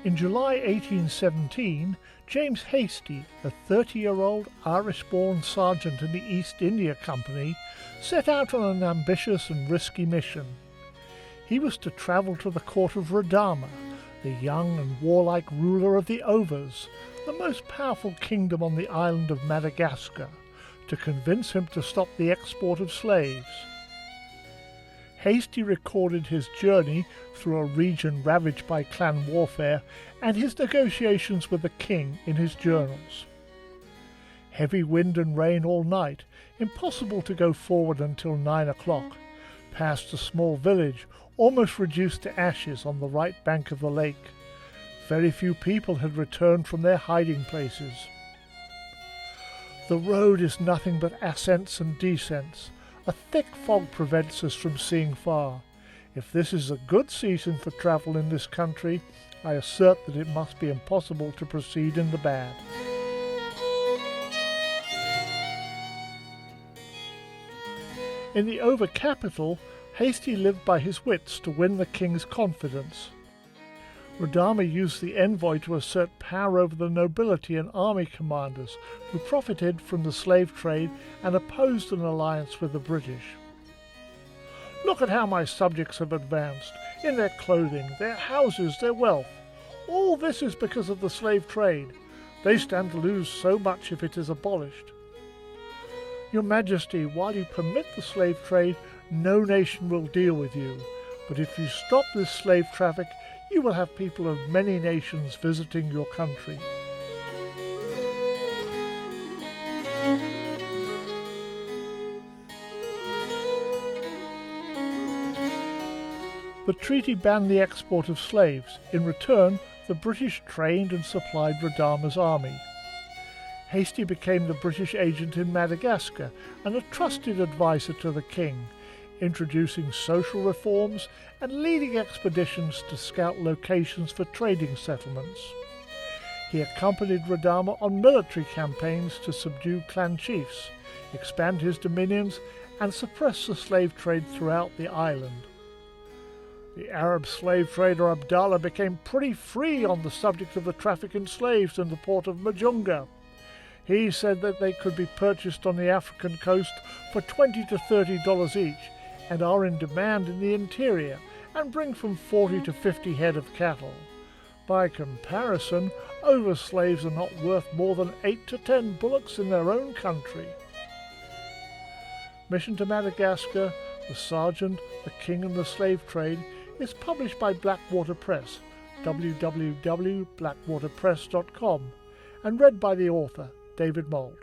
In July 1817, James Hastie, a 30-year-old Irish-born sergeant in the East India Company, set out on an ambitious and risky mission. He was to travel to the court of Radama, the young and warlike ruler of the Overs, the most powerful kingdom on the island of Madagascar, to convince him to stop the export of slaves. Hastie recorded his journey through a region ravaged by clan warfare and his negotiations with the king in his journals. Heavy wind and rain all night, impossible to go forward until 9 o'clock, past a small village almost reduced to ashes on the right bank of the lake. Very few people had returned from their hiding places. The road is nothing but ascents and descents. A thick fog prevents us from seeing far. If this is a good season for travel in this country, I assert that it must be impossible to proceed in the bad. In the Over capital, Hastie lived by his wits to win the king's confidence. Radama used the envoy to assert power over the nobility and army commanders who profited from the slave trade and opposed an alliance with the British. Look at how my subjects have advanced, in their clothing, their houses, their wealth. All this is because of the slave trade. They stand to lose so much if it is abolished. Your Majesty, while you permit the slave trade, no nation will deal with you. But if you stop this slave traffic, you will have people of many nations visiting your country. The treaty banned the export of slaves. In return, the British trained and supplied Radama's army. Hastie became the British agent in Madagascar and a trusted advisor to the king, introducing social reforms and leading expeditions to scout locations for trading settlements. He accompanied Radama on military campaigns to subdue clan chiefs, expand his dominions, and suppress the slave trade throughout the island. The Arab slave trader Abdallah became pretty free on the subject of the traffic in slaves in the port of Majunga. He said that they could be purchased on the African coast for $20 to $30 each, and are in demand in the interior, and bring from 40 to 50 head of cattle. By comparison, Over slaves are not worth more than 8 to 10 bullocks in their own country. Mission to Madagascar, The Sergeant, the King and the Slave Trade is published by Blackwater Press, www.blackwaterpress.com, and read by the author, David Mould.